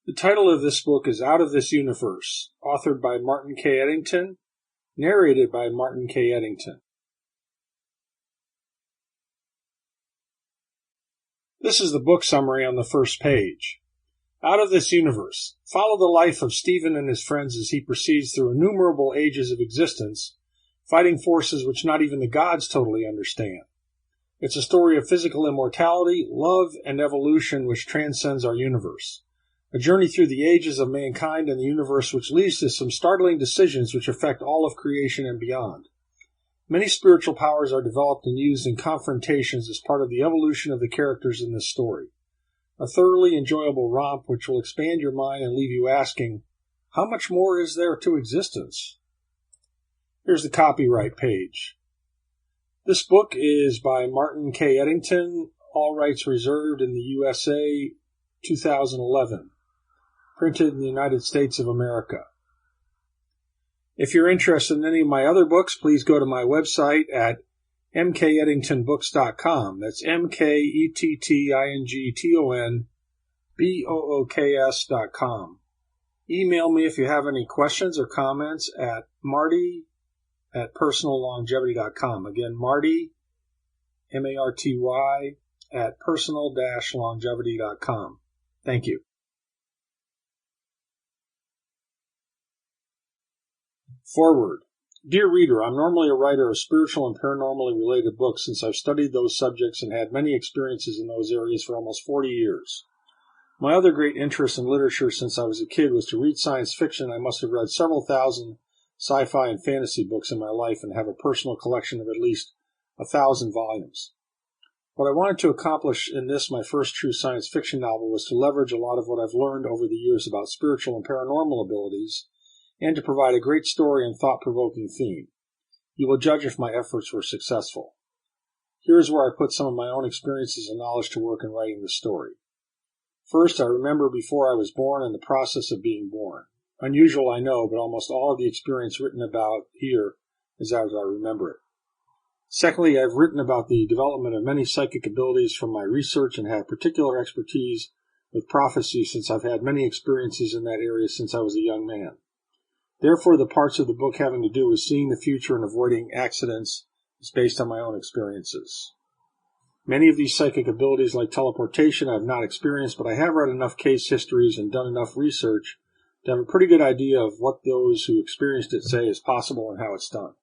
The title of this book is Out of This Universe, authored by Martin K. Ettington, narrated by Martin K. Ettington. This is the book summary on the first page. Out of This Universe. Follow the life of Stephen and his friends as he proceeds through innumerable ages of existence, fighting forces which not even the gods totally understand. It's a story of physical immortality, love, and evolution which transcends our universe. A journey through the ages of mankind and the universe which leads to some startling decisions which affect all of creation and beyond. Many spiritual powers are developed and used in confrontations as part of the evolution of the characters in this story. A thoroughly enjoyable romp which will expand your mind and leave you asking, how much more is there to existence? Here's the copyright page. This book is by Martin K. Ettington, all rights reserved in the USA, 2011. Printed in the United States of America. If you're interested in any of my other books, please go to my website at mkettingtonbooks.com. That's mkettingtonbooks.com. Email me if you have any questions or comments at marty@personallongevity.com. Again, Marty, M-A-R-T-Y, at personal-longevity.com. Thank you. Forward. Dear reader, I'm normally a writer of spiritual and paranormally related books since I've studied those subjects and had many experiences in those areas for almost 40 years. My other great interest in literature since I was a kid was to read science fiction. I must have read several thousand sci-fi and fantasy books in my life and have a personal collection of at least 1,000 volumes. What I wanted to accomplish in this, my first true science fiction novel, was to leverage a lot of what I've learned over the years about spiritual and paranormal abilities and to provide a great story and thought-provoking theme. You will judge if my efforts were successful. Here is where I put some of my own experiences and knowledge to work in writing the story. First, I remember before I was born and the process of being born. Unusual, I know, but almost all of the experience written about here is as I remember it. Secondly, I've written about the development of many psychic abilities from my research and have particular expertise with prophecy since I've had many experiences in that area since I was a young man. Therefore, the parts of the book having to do with seeing the future and avoiding accidents is based on my own experiences. Many of these psychic abilities, like teleportation, I have not experienced, but I have read enough case histories and done enough research to have a pretty good idea of what those who experienced it say is possible and how it's done.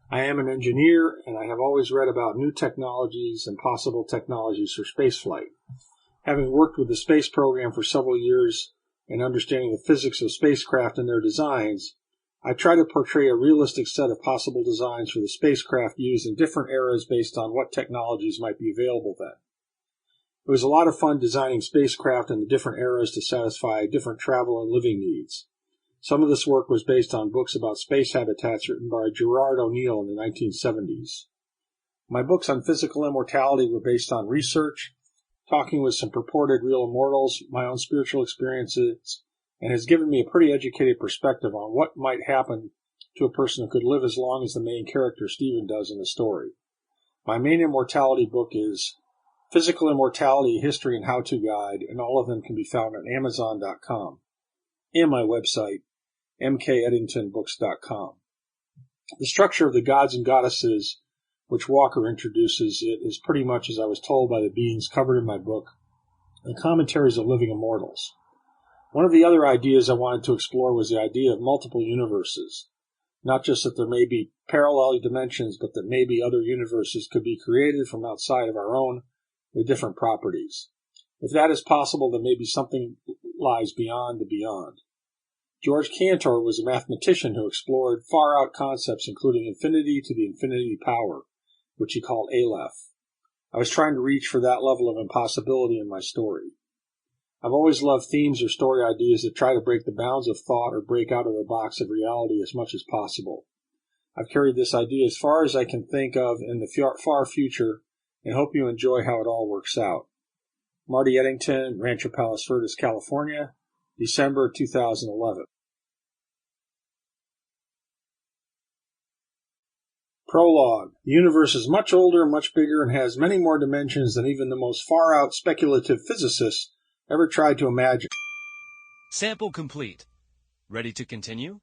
I am an engineer, and I have always read about new technologies and possible technologies for spaceflight. Having worked with the space program for several years and understanding the physics of spacecraft and their designs, I try to portray a realistic set of possible designs for the spacecraft used in different eras based on what technologies might be available then. It was a lot of fun designing spacecraft in the different eras to satisfy different travel and living needs. Some of this work was based on books about space habitats written by Gerard O'Neill in the 1970s. My books on physical immortality were based on research, talking with some purported real immortals, my own spiritual experiences, and has given me a pretty educated perspective on what might happen to a person who could live as long as the main character Stephen does in the story. My main immortality book is Physical Immortality, History and How-To Guide, and all of them can be found on Amazon.com and my website, mkettingtonbooks.com. The structure of the gods and goddesses which Walker introduces it is pretty much as I was told by the beings covered in my book, the commentaries of living immortals. One of the other ideas I wanted to explore was the idea of multiple universes. Not just that there may be parallel dimensions, but that maybe other universes could be created from outside of our own with different properties. If that is possible, then maybe something lies beyond the beyond. George Cantor was a mathematician who explored far-out concepts including infinity to the infinity power, which he called Aleph. I was trying to reach for that level of impossibility in my story. I've always loved themes or story ideas that try to break the bounds of thought or break out of the box of reality as much as possible. I've carried this idea as far as I can think of in the far future and hope you enjoy how it all works out. Marty Ettington, Rancho Palos Verdes, California, December 2011. Prologue. The universe is much older, much bigger, and has many more dimensions than even the most far-out speculative physicists ever tried to imagine. Sample complete. Ready to continue?